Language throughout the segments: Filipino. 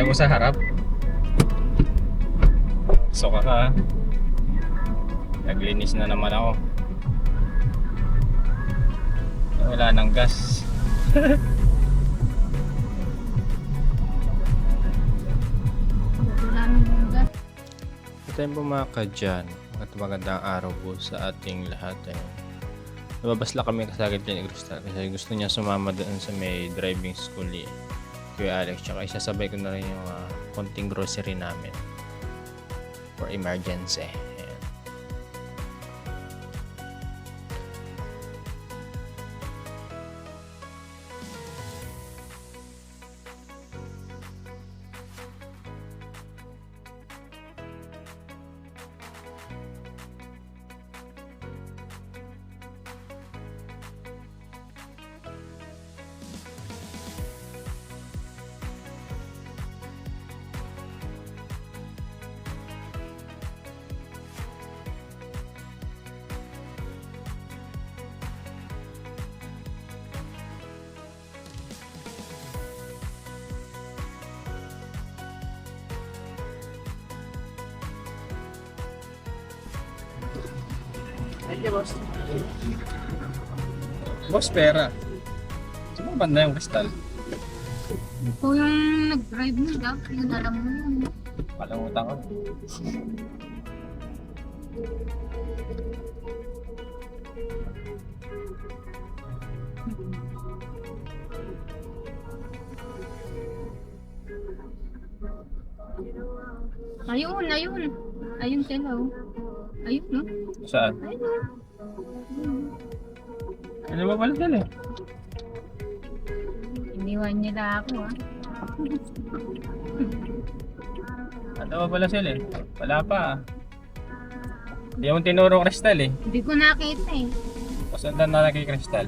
Ayaw mo sa harap. So ka. Naglinis na naman ako. Wala nang gas. Ito yung bumaka dyan. At magandang araw po sa ating lahat. Nababas lang kami kasagad din ni Crystal kasi gusto niya sumama doon sa may driving school ni Kuya Alex. Tsaka isasabay ko na rin yung konting grocery namin for emergency. Ayan. Boss, pera. Saan mo banda yung Crystal? Ikaw yung nag-drive mo, Jack. Yun, alam mo yun. Palangutan ko. Ayun, ayun. Ayun sila, oh. Ayun, no? Saan? Ayun, oh. Ano ba pala dyan eh? Iniwan nila ako, ah. Ano ba pala sila eh? Wala pa ah. Hindi mo tinuro Crystal eh. Hindi ko nakita, eh. Pasundan na lang kay Crystal.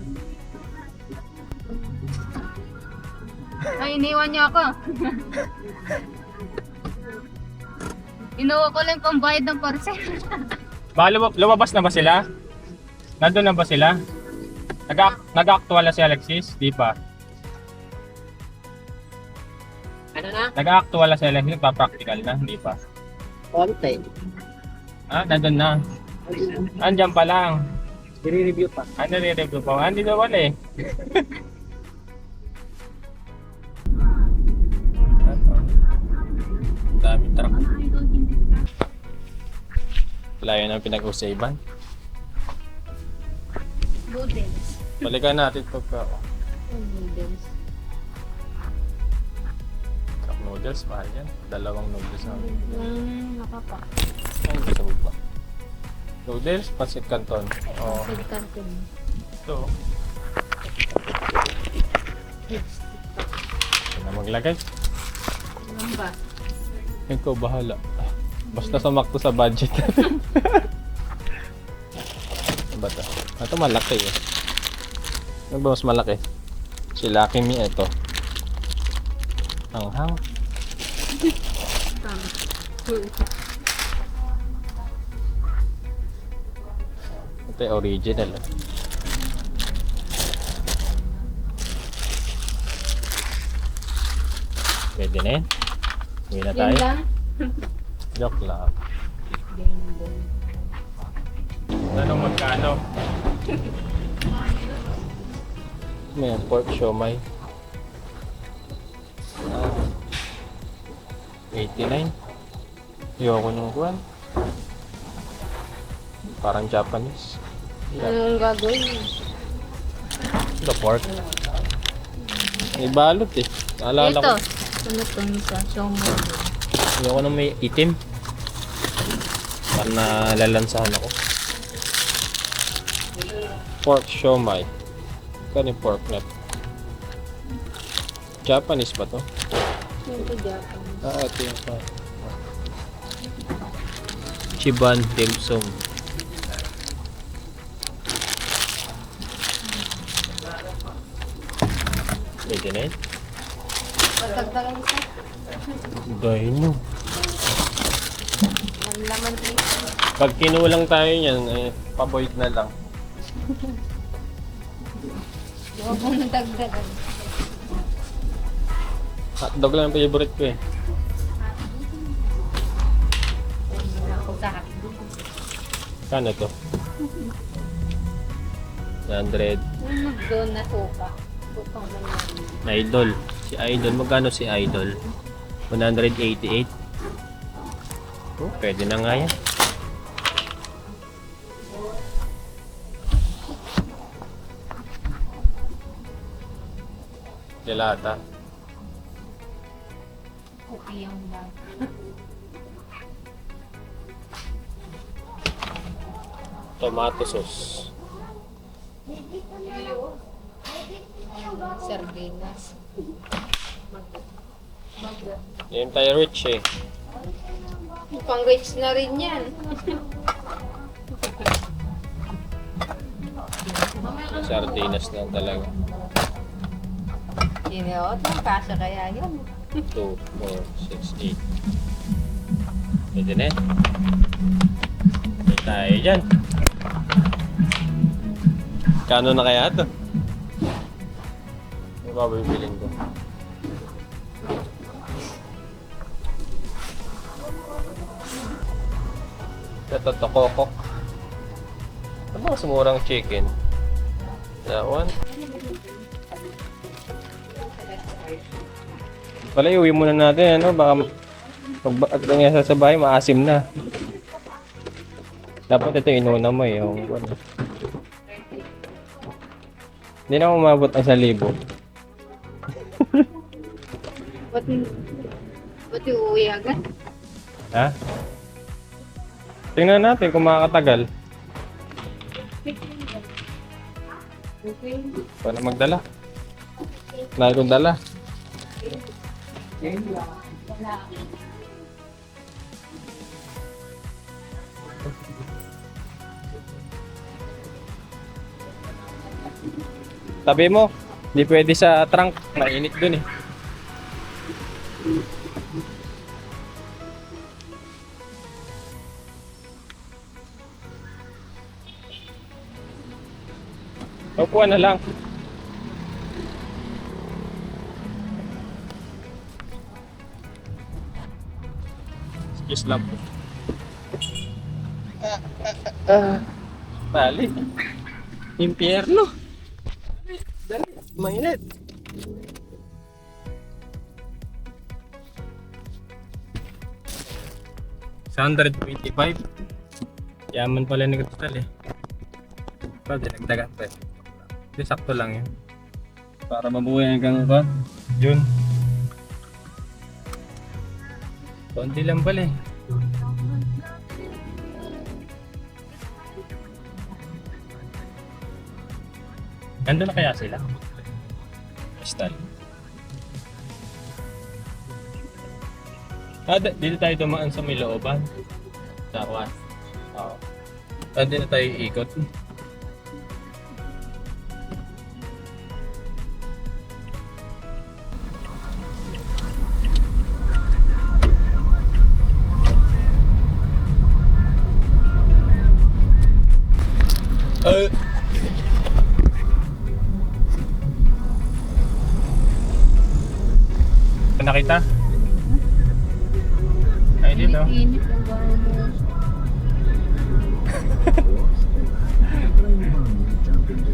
Ay, iniwan niyo ako. Inuwa ko lang pambayad ng parcel. Lumabas na ba sila? Nandun na ba sila? Nag-actual na si Alexis? Di pa. Ano na? Nag-actual na si Alexis? Nagpa-practical na? Hindi pa. Konti. Ah, nandun na. Andyan pa lang. I-review pa. Ano nire-review pa? Hindi na wala eh. Daming truck. Layo ng pinag-usaban. Noodles. Balikan natin pagka Noodles. cup noodles, mahal yan. Dalawang noodles na. Nakapa. Ay, gusto mo ba? Noodles, pancit canton. Oo. Sa kantin. Ito. Ito na maglagay. Ano ba? Ikaw bahala. Basta sumakto sa budget. Ano ba ito? Ito malaki eh. Ano ba mas malaki? Si Lucky Me ito. Hanghang. Tama. Ito yung original. Pwede na yan. Uwi na tayo. Yun lang? Joke lang. Tanong magkano? May pork siomay. 89. Ayoko nung kuwan. Parang Japanese. Anong gagawin? The pork. May balot eh. Naalala ko. Ito. Ano to nisa? Shomo. Ayoko nung may itim. Parang nalalansahan ako. Pork siomay. Kano yung pork nut? Japanese ba to? Ito Japan. Ah, ito yung pa. Chiban dim sum. Pwede na yun? Pagdagdagan isa. Dahil no. Ang laman dito. Pag kinulang tayo niyan, eh, paboyd na lang. Huwag mo nang dagdagan. Hotdog lang ang favorite ko eh. Kano to? 100. Doon na suka. Suka naman. Idol. Si Idol. Magkano si Idol? 188. Oh, pwede na nga yan. Dilata. Okay yung bag. Tomato sauce. Sardinas. Yung tayo rich eh. Pang rich na rin yan. Sardinas lang talaga. Iniot mo, kasha kaya yan. 2, 4, 6, 8. Pwede na yan. Pwede tayo dyan. Kano na kaya ito? Ano ba bibiling ko? Ito tokokok. Ano ba mas murang chicken? That one? Pala, iuwi muna natin, ano? Baka pag nangyasa sa bahay, maasim na. Dapat ito inuna mo eh, yung ano. Hindi na umabot ang 1,000. Ba't uuwi agad? Ha? Tingnan natin kung makakatagal. Para magdala. Dahil kong dala. Tabi mo, hindi pwede sa trunk. Mainit dun eh. Upuan na lang. Excuse lang po. Bali. Impyerno. Dali, mainit. $125. Yaman pala ni Crystal eh. Pwede, nagdagan pa eh. Hindi, sakto lang yun. Para mabuhay hanggang ba? June. Konti lang pala eh. Nandun na kaya sila? Crystal. Dito tayo dumaan sa may looban. Dawan. Oo. Dito na tayo iikot. Nakita? Ay, dito. Init ang bahay mo.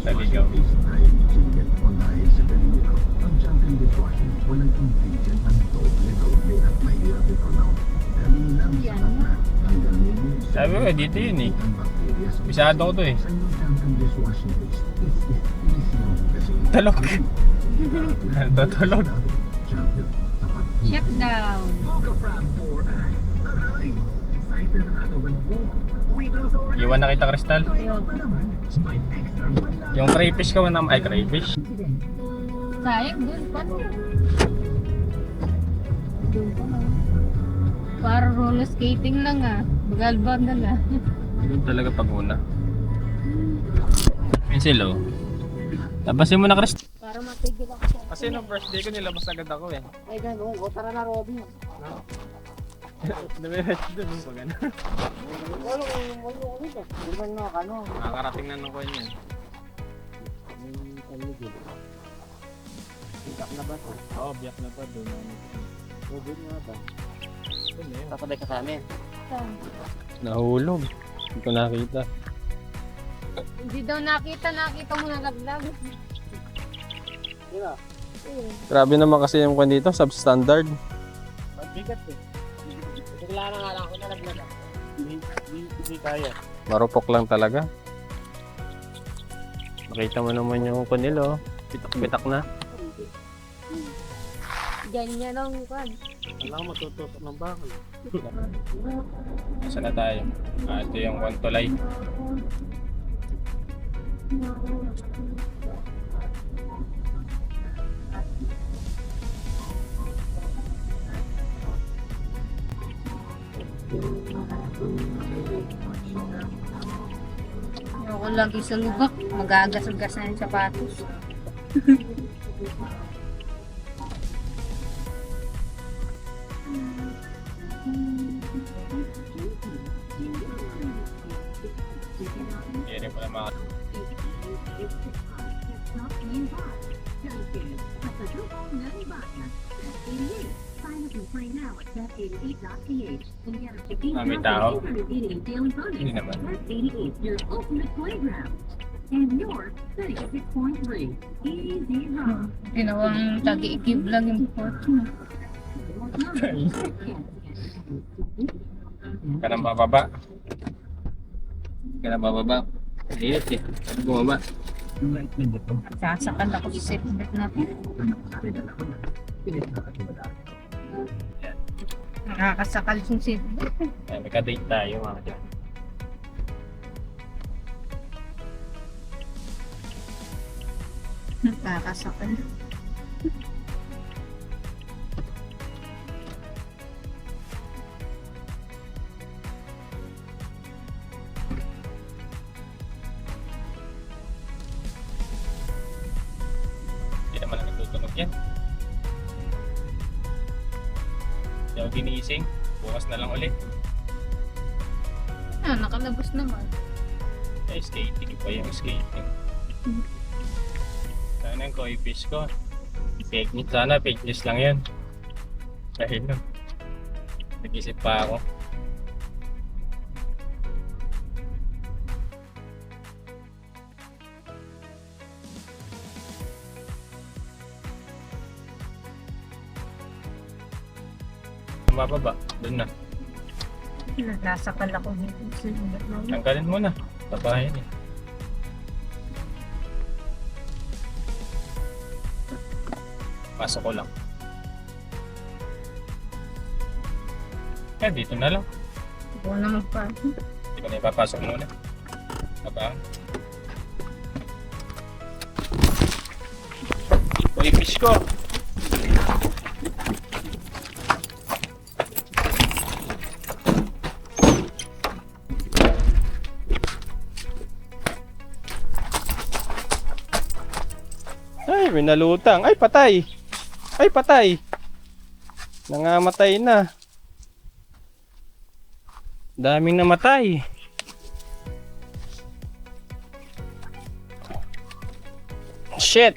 Naligaw. Yan na. Sabi ko, dito yun eh. Bisado ko to eh. Talog. Tutulog. Shut down. Iwan na kita, Crystal. Ayun. Yung crayfish ka na ay crayfish. Sayang dun pa. Dun pa na. Para roller skating lang ah. Bagalbag na lang. Doon talaga pag-una. Pencil oh. Labasin mo na, Crystal. Para matigil ako sa... Kasi nung birthday ko nilabas agad ako eh. Ay, gano'n. O, tara na, Robby. Namiretso doon yung pag ano. Wala ko ulit eh. Hindi man no, ano. Nakakarating na nung coin yan. Itak na ba ito? Oo, biyak na pa doon. Robby nga ba? Doon eh. Sasabay ka sa amin. Saan? Nahulog. Hindi ko nakita. Hindi daw nakita mo nalaglag. Yun na. Grabe naman kasi yung kwan dito, substandard. Mabigat eh. Bigla na nga lang ako nalaglag ako. Hindi kaya. Marupok lang talaga. Makita mo naman yung kwan nila, oh. Pitak-pitak na. Ganyan ang kwan. Wala akong matutusok ng bakal. Saan na tayo? Ito yung kwan tulay. Ako lagi sa lubak. Magagas-gas na yung sapatos. Hindi rin pala mga... may tao? Hindi naman. Ginawang tagi-ikib lang yung port mo. Ka nang bababa. Ka nang bababa. Init eh. Bumaba. Sasakal ako sa seatbelt natin. Nakakasakal yung seatbelt. Ay, may ka-date tayo mga dyan. Nakakasakal. Hindi naman na natutunog yan. Hindi ako ginising. Bukas na lang ulit. Ah, nakalabas naman. Ay, skating pa yung skating. Sana yung koi fish ko. Technique sana, fitness lang yan. Dahil no. Nag-isip pa ako. Mababa, doon na. Nasakal ako dito sa seatbelt natin. Tanggalin mo na. Tabahin eh. Pasok ko lang. Eh, dito na lang. Ako na magpa. Hindi ko na ipapasok muna. Tabahan. Uy, fish ko! Ay, may nalutang. Ay, patay. Ay, patay. Nangamatay na. Daming namatay. Shit.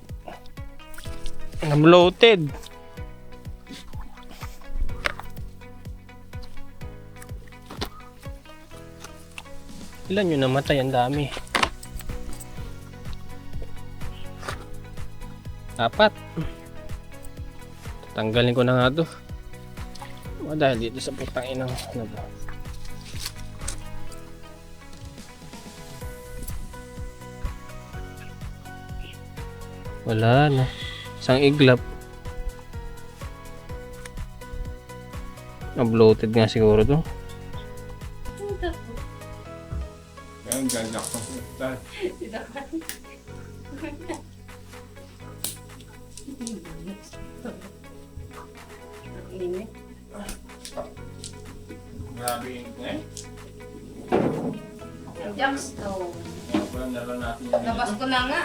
Namloated. Ilan yung namatay? Ang dami. 4. Tanggalin ko na nga to. Dahil dito sa putang inang ano ba? Wala na. Isang iglap. Bloated nga siguro to. Ang ganda ko. Grabe yung eh. Jamstone. Naroon natin Labas ko na nga.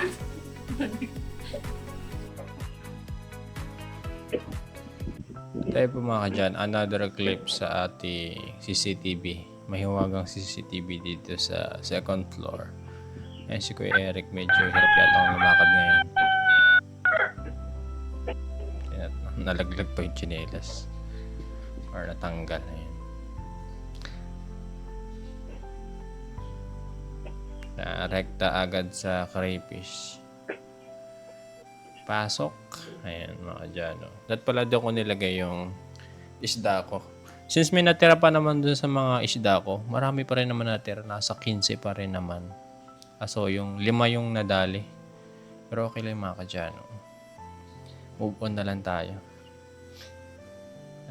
Tayo po mga kadyan, another clip sa ating CCTV. Mahiwagang CCTV dito sa second floor. Ayan si Kuya Eric, medyo hirap yata akong lumakad ngayon. Nalaglag pa yung tsinelas. Or natanggal. Ayan. rekta agad sa crayfish. Pasok. Ayan mga kadyano. That pala doon ko nilagay yung isda ko. Since may natira pa naman dun sa mga isda ko, marami pa rin naman natira. Nasa 15 pa rin naman. So yung 5 yung nadali. Pero okay lang mga kadyano. Move on na lang tayo.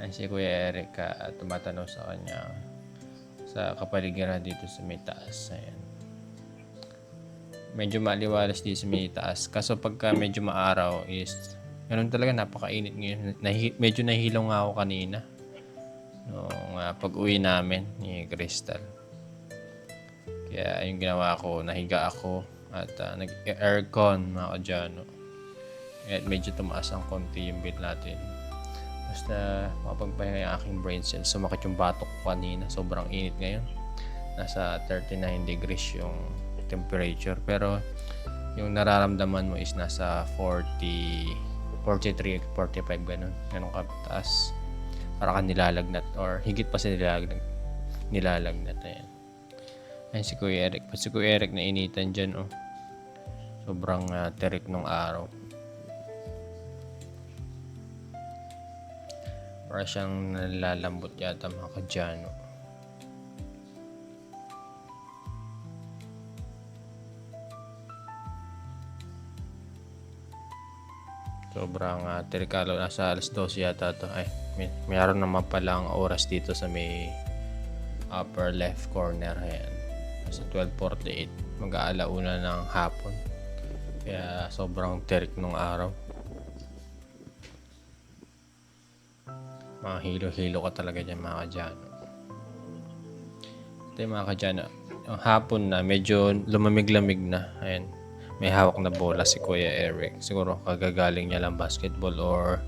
Ay, si Kuya Eric tumatanaw sa kanya sa kapaligiran dito sa may taas. Ayan. Medyo maliwalas dito sa may taas. Kaso pagka medyo maaraw is ganun talaga, napakainit ngayon. Medyo nahihilaw nga ako kanina nung pag-uwi namin ni Crystal. Kaya yung ginawa ko, nahiga ako at nag-aircon mga kadyano. At medyo tumaas ang konti yung bill natin. Basta mapagpahinga yung aking brain cells. Sumakit yung batok ko kanina. Sobrang init ngayon. Nasa 39 degrees yung temperature. Pero yung nararamdaman mo is nasa 40, 43, 45 ganun. Ganun kataas. Para ka nilalagnat or higit pa sa nilalagnat. Ayan. Ayan si Kuya Eric. Si Kuya Eric na initan dyan. Oh. Sobrang terik nung araw. Para siyang nalalambot yata mga kadyano. Sobrang terikalo. Nasa alas 12 yata to. Ay, mayroon naman palang oras dito sa may upper left corner. Ayan. Nasa 12:48. Mag-aalauna ng hapon. Kaya sobrang terik nung araw. Mga hilo-hilo ka talaga dyan mga kadyano. Ito yung mga kadyano. Yung hapon na medyo lumamig-lamig na. Ayan. May hawak na bola si Kuya Eric. Siguro kagagaling niya lang basketball or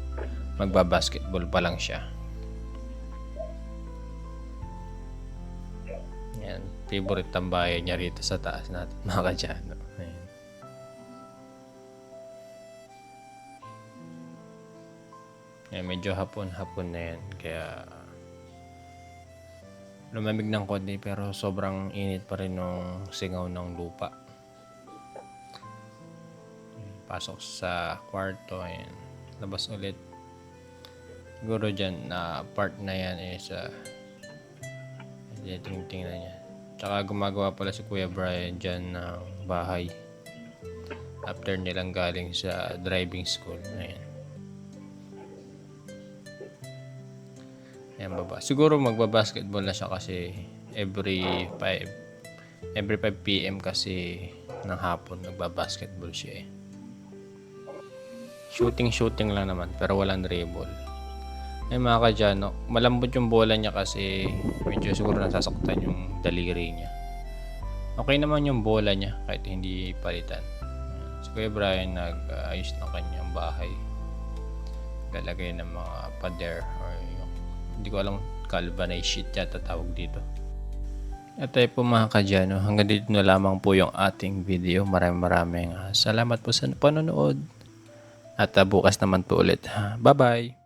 magbabasketball pa lang siya. Ayan. Favorite tambayan niya rito sa taas natin mga kadyano. Ayan. Medyo hapon na yan. Kaya lumamig ng konti pero sobrang init pa rin ng singaw ng lupa. Pasok sa kwarto. Ayan. Labas ulit. Siguro dyan na part na yan is tingnan niya. Tsaka gumagawa pala si Kuya Brian dyan ng bahay. After nilang galing sa driving school. Ayan. Ayan baba. Siguro magbabasketball na siya kasi every 5 PM kasi ng hapon nagbabasketball siya eh. Shooting lang naman pero walang dribble. Ay mga kadyano, malambot yung bola niya kasi medyo siguro nasasaktan yung daliri niya. Okay naman yung bola niya kahit hindi palitan. Si Kuya Brian nag-ayos ng kanyang bahay. Lalagay ng mga pader or hindi ko alam, galvanized sheet yata tawag dito. At tayo po mga kadyano, hanggang dito na lamang po yung ating video. Maraming salamat po sa panonood. At bukas naman po ulit. Bye bye!